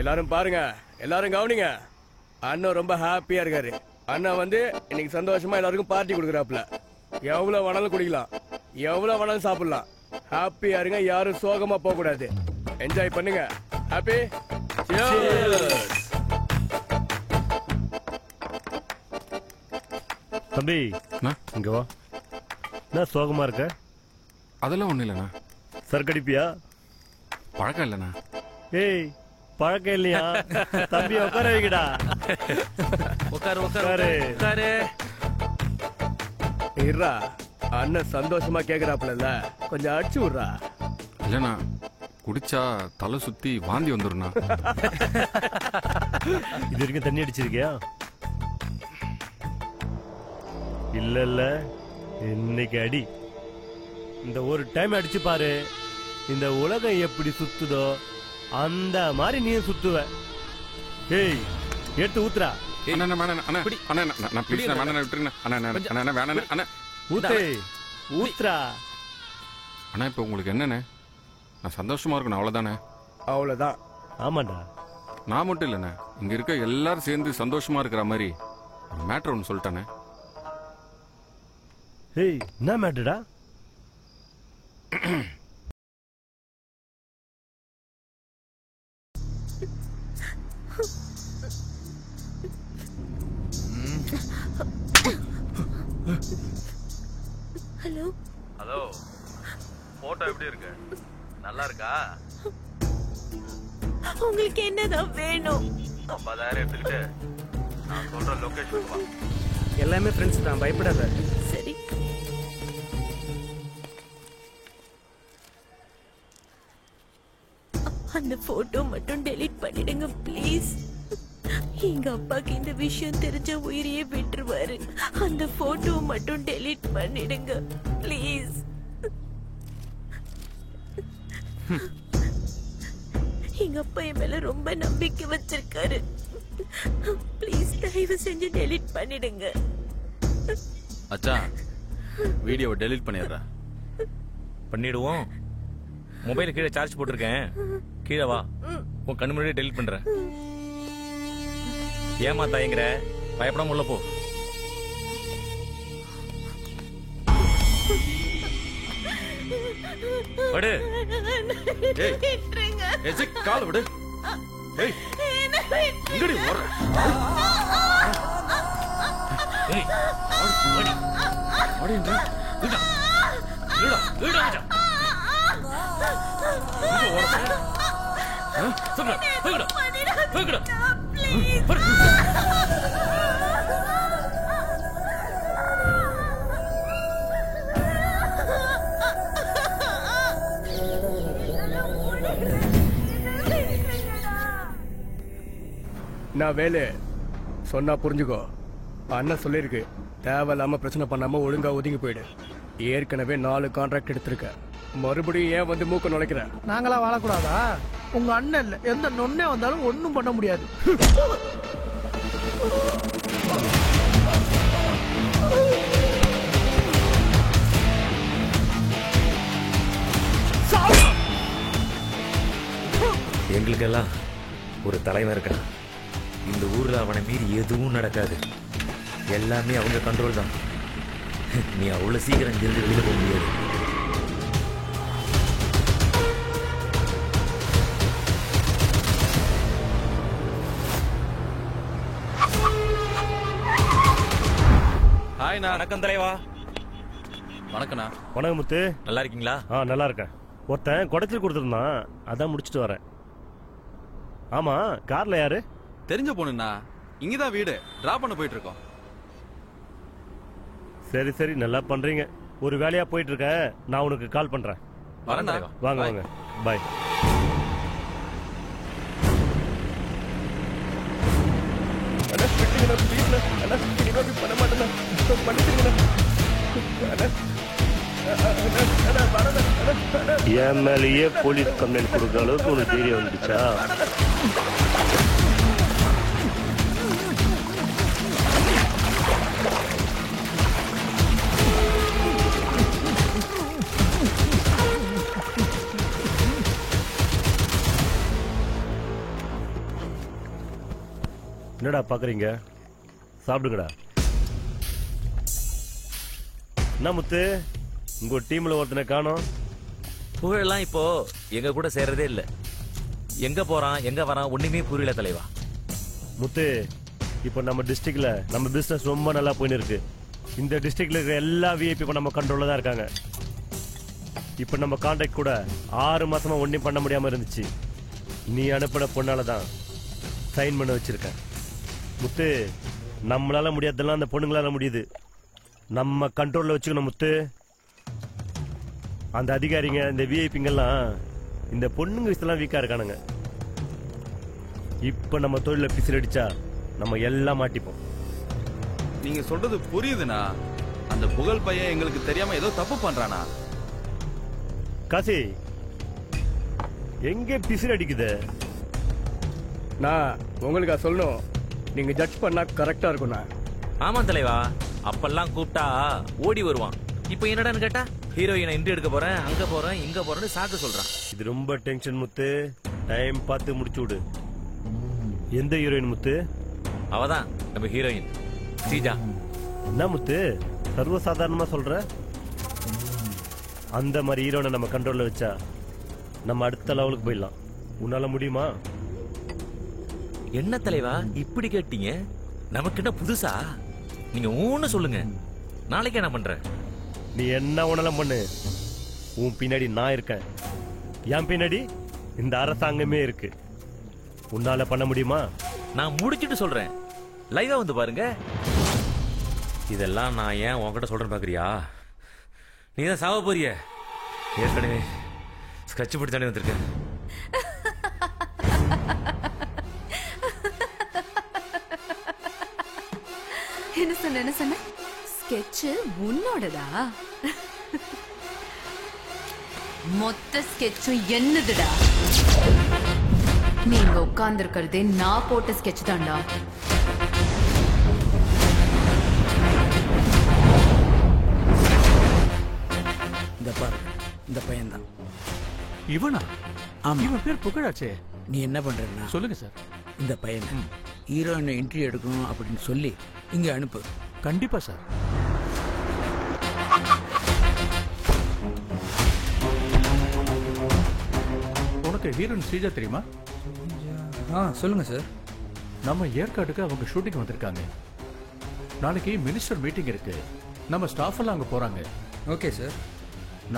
எல்லாரும் பாருங்க, எல்லாரும் கவனிங்க. அண்ணன் ரொம்ப ஹாப்பியா இருக்காரு. அண்ணன் வந்து இன்னைக்கு சந்தோஷமா எல்லாருக்கும் பார்ட்டி கொடுக்குறாப்ல. எவ்வளவு வேணாலும் குடிக்கலாம், எவ்வளவு வேணாலும் சாப்பிடலாம். ஹாப்பியா இருங்க, யாரும் சோகமா போக கூடாது. என்ஜாய் பண்ணுங்க. ஹாப்பி தம்பி, இங்க வா. என்ன சோகமா இருக்க? அதெல்லாம் ஒண்ணு இல்லண்ணா. சரக்கடிப்பியா? பழக்கம் இல்லண்ணா. ஏய், பழக்கம் இல்லையா? தம்பி உட்கார வைக்கடா. உட்காரு உட்காரு உட்காரு. இருடா, அண்ணன் சந்தோஷமா கேக்குறாப்ல, கொஞ்சம் அடிச்சு விடுறா. இல்லண்ணா, குடிச்சா தலை சுத்தி வாந்தி வந்துருண்ணா. இது வரைக்கும் தண்ணி அடிச்சிருக்கியா? இல்ல இல்ல, இன்னைக்கு அடி. இந்த ஒரு டைம் அடிச்சு பாரு, இந்த உலகம் எப்படி சுத்துதோ அந்த மாதிரி நீ சுத்துவ. ஏய், எடுத்து ஊத்துறா. ஊத்துறா. அண்ணா, இப்ப உங்களுக்கு என்னண்ணே? நான் சந்தோஷமா இருக்கணும், அவ்வளவுதானே? அவ்வளவுதான். ஆமாண்டா. நான் மட்டும் இல்லண்ணே, இங்க இருக்க எல்லாரும் சேர்ந்து சந்தோஷமா இருக்கிற மாதிரி மேட்டர் ஒன்று சொல்லிட்டானே. ஏய், என்ன மேட்டர்டா? ஹலோ ஹலோ, போட்டோ எப்படி இருக்கு? நல்லா இருக்கா? உங்களுக்கு என்னதான் வேணும்? 50,000 எடுத்துக்கிட்டு நான் சொல்ற லொகேஷனுக்கு வா. எல்லாமே ஃப்ரெண்ட்ஸ் தான், பயப்படாத. சரி. அந்த போட்டோ மட்டும் டெலீட் பண்ணிடுங்க ப்ளீஸ். எங்க அப்பாக்கு இந்த விஷயம் தெரிஞ்ச உயிரையே விட்டுருவாரு. அந்த போட்டோ மட்டும் டெலீட் பண்ணிடுங்க ப்ளீஸ். எங்க அப்பா என் மேல ரொம்ப நம்பிக்கை வச்சிருக்காரு. ப்ளீஸ் தயவு செஞ்சு டெலீட் பண்ணிடுங்க. அச்சா, வீடியோவை டெலீட் பண்ணிடுறேன். பண்ணிடுவோம். மொபைல் கீழே சார்ஜ் போட்டிருக்கேன், கீழே வா. உன் கண்ணு முன்னாடி டெலீட் பண்றேன். ஏமா தாயங்கிற? பயப்படாம உள்ள போ. விடு. கால் விடு. இங்கடி ஓடுற? நான் வேலை சொன்னா புரிஞ்சுக்கோ. அண்ணன் சொல்லிருக்கு, தேவையில்லாம பிரச்சனை பண்ணாம ஒழுங்கா ஒதுங்கி போயிடு. ஏற்கனவே 4 கான்ட்ராக்ட் எடுத்திருக்க, மறுபடியும் ஏன் வந்து மூக்க நுழைக்கிற? நாங்களா வாழக்கூடாதா? உங்க அண்ணன் இல்ல, எந்த நொண்ணே வந்தாலும் ஒன்னும் பண்ண முடியாது. எங்களுக்கெல்லாம் ஒரு தலைவன் இருக்கான். இந்த ஊர்ல அவனை மீறி எதுவும் நடக்காது. எல்லாமே அவங்க கண்ட்ரோல் தான். நீ அவ்வளவு சீக்கிரம் இங்கிருந்து வெளியில போக முடியாது. ஹாய். வணக்கம் தலைவா. வணக்கண்ணா. வணக்கம் முத்து. நல்லா இருக்கீங்களா? நல்லா இருக்கேன். ஒருத்தன் குடைச்சல் கொடுத்துருந்தான், அதான் முடிச்சுட்டு வரேன். ஆமா, கார்ல யாரு? தெரிஞ்ச பொண்ணுண்ணா. இங்கதான் வீடு, டிராப் பண்ண போயிட்டு இருக்கோம். சரி சரி, நல்லா பண்றீங்க. ஒரு வேலையா போயிட்டு இருக்கேன், நான் உனக்கு கால் பண்றேன். வரேன். வாங்க வாங்க, பாய். என் மேலேயே போலீஸ் கம்ப்ளைண்ட் கொடுக்குற அளவுக்கு உனக்கு தெரிய வந்துச்சா? என்னடா பாக்குறீங்க? சாப்பிடுங்கடா. என்ன முத்து, உங்க டீம்ல ஒருத்தனை காணோம்? புகழெல்லாம் இப்போ எங்க கூட சேர்றதே இல்ல. எங்க போறான் எங்க வரான் ஒண்ணுமே புரியல தலைவா. முத்து, இப்போ நம்ம டிஸ்ட்ரிக்ட்ல நம்ம பிசினஸ் ரொம்ப நல்லா போயின்னு இருக்கு. இந்த டிஸ்ட்ரிக்ட்ல இருக்கிற எல்லா விஐபி இப்போ நம்ம கண்ட்ரோல்ல தான் இருக்காங்க. இப்போ நம்ம கான்ட்ராக்ட் கூட 6 மாசமா ஒன்றும் பண்ண முடியாம இருந்துச்சு. நீ அனுப்பின பொண்ணால தான் சைன் பண்ண வச்சிருக்கேன். முத்து, நம்மளால முடியாதெல்லாம் அந்த பொண்ணுங்களால முடியுது. நம்ம கண்ட்ரோல்ல வச்சுக்கணும் முத்து. அந்த அதிகாரிங்க இந்த விஐபிங்கெல்லாம் இந்த பொண்ணுங்க விஷயத்தெல்லாம் வீக்கா இருக்கானுங்க. இப்ப நம்ம தொழில பிசில் அடிச்சா நம்ம எல்லாம் மாட்டிப்போம். நீங்க சொல்றது புரியுதுண்ணா. அந்த புகழ் பையன் எங்களுக்கு தெரியாம ஏதோ தப்பு பண்றானா? காசி, எங்க பிசில் அடிக்குது? நான் உங்களுக்கு சொல்லணும், நீங்க ஜட்ஜ் பண்ணா கரெக்டா இருக்கும்ண்ணா. ஆமா தலைவா, அப்பெல்லாம் கூப்பிட்டா ஓடி வருவான். இப்போ என்னடான்னு கேட்டா ஹீரோயினை இன்ட்ரி எடுக்க போறேன், அங்க போறேன், இங்க போறேன்னு சாக்கு சொல்றான். இது ரொம்ப டென்ஷன் முத்து. டைம் பார்த்து முடிச்சு விடு. எந்த ஹீரோயின் முத்து? அவதான் நம்ம ஹீரோயின் ஸ்ரீஜா. என்ன முத்து சர்வசாதாரணமா சொல்ற? அந்த மாதிரி ஹீரோனை நம்ம கண்ட்ரோல்ல வச்சா நம்ம அடுத்த லெவலுக்கு போயிடலாம். உன்னால முடியுமா? என்ன தலைவா இப்படி கேட்டீங்க? நமக்கு என்ன புதுசா? நீங்க ஊன்னு சொல்லுங்க, நாளைக்கு என்ன பண்ற? நீ என்ன உணலம் பண்ணு, உன் பின்னாடி நான் இருக்கேன். என் பின்னாடி இந்த அரசாங்கமே இருக்கு. உன்னால பண்ண முடியுமா? நான் முடிச்சிட்டு சொல்றேன், லைவா வந்து பாருங்க. இதெல்லாம் நான் ஏன் உன்கிட்ட சொல்றேன் பாக்குறியா? நீ தான் சாவ போறிய. ஏற்கனவே ஸ்கட்ச் போட்டு தானே வந்திருக்க. என்ன சொன்ன? ஸ்கெட்ச் உன்னோடதா? மொத்த ஸ்கெட்சும் என்னதுடா? நீங்க உட்கார்ந்து இருக்கிறதே நான் போட்ட ஸ்கெட்ச் தான்டா. இந்த பாரு, இந்த பையன் தான். இவனா? ஆமா, இவன் பேர் புகழாச்சே. நீ என்ன பண்றன்னா சொல்லுங்க சார். இந்த பையன் ஹீரோயினை என்ட்ரி எடுக்கணும் அப்படின்னு சொல்லி இங்க அனுப்பு. கண்டிப்பா சார். உனக்கு ஹீரோயின் ஸ்ரீஜா தெரியுமா? சொல்லுங்க சார். நம்ம ஏற்காடுக்கு அவங்க ஷூட்டிங் வந்திருக்காங்க. நாளைக்கு மினிஸ்டர் மீட்டிங் இருக்கு. நம்ம ஸ்டாஃப் எல்லாம் அங்க போறாங்க. Okay sir.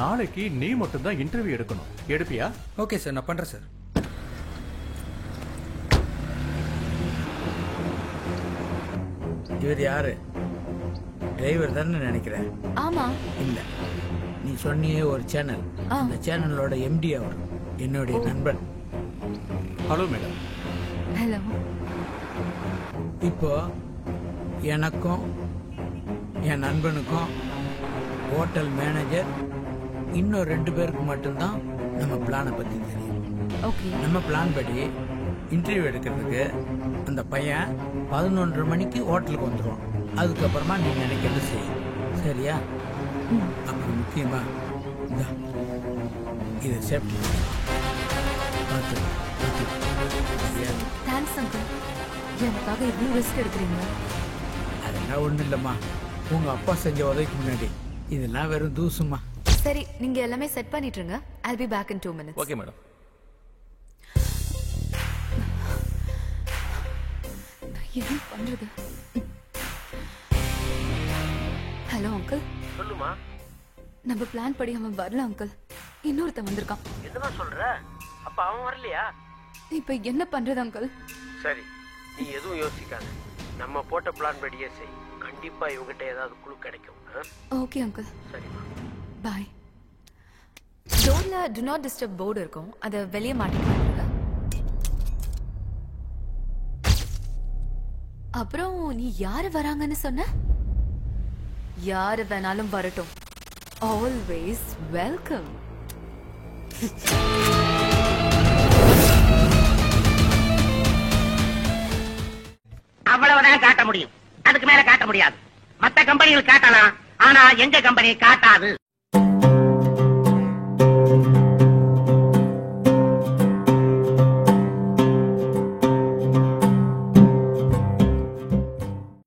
நாளைக்கு நீ மட்டும் தான் இன்டர்வியூ எடுக்கணும். எடுப்பியா? ஓகே சார், நான் பண்றேன் சார். இவர் யாரு? டிரைவர் தானே நினைக்கிறேன். ஆமா. இல்ல, நீ சொன்னியே ஒரு சேனல், அந்த சேனலோட எம்டி அவர், என்னுடைய நண்பன். Hello madam. ஹலோ. இப்போ எனக்கும் என் நண்பனுக்கும் ஹோட்டல் மேனேஜர் இன்னும் 2 பேருக்கு மட்டும்தான் நம்ம பிளானை பத்தி தெரியும். ஓகே. நம்ம பிளான் படி இன்டர்வியூ எடுக்கிறதுக்கு அந்த பையன் 11:30 மணிக்கு ஹோட்டலுக்கு வந்துடுவான். அதுக்கப்புறமா நீ நினைக்கிறது செய்யும், சரியா? அப்புறம் முக்கியமா இது சேஃப்டி பார்த்து. தேங்க்ஸ் அங்கிள், எனக்காக இவ்வளவு ரிஸ்க் எடுக்கிறீங்க. அதெல்லாம் ஒண்ணும் இல்லம்மா, உங்க அப்பா செஞ்ச உதவிக்கு முன்னாடி இதெல்லாம் வெறும் தூசுமா. சரி, நீங்க எல்லாமே செட் பண்ணிட்டுருங்க. I'll be back in 2 minutes. Okay madam. என்ன பண்றது? Hello uncle. சொல்லுமா. நம்ம பிளான் படி அவன் வரல அங்கிள். இன்னொருத்தன் வந்திருக்கான். என்னமா சொல்ற? அப்ப அவன் வரலையா? இப்ப என்ன பண்றது அங்கிள்? சரி, நீ எதுவும் யோசிக்காத. நம்ம போட்ட பிளான் படியே செய். கண்டிப்பா இவங்கிட்ட ஏதாவது குழு கிடைக்கும். Okay uncle. சரிமா, பாய். டோர்ல டு நாட் டிஸ்டர்ப் போர்டு இருக்கும், அதை வெளியே மாட்டிக்கலாம். அப்புறம் நீ யாரு வராங்கன்னு சொன்ன? யாரு வேணாலும் வரட்டும், ஆல்வேஸ் வெல்கம். அவ்வளவுதான் காட்ட முடியும். அதுக்கு மேல காட்ட முடியாது. மத்த கம்பெனிகள் காட்டலாம், ஆனா எங்க கம்பெனி காட்டாது.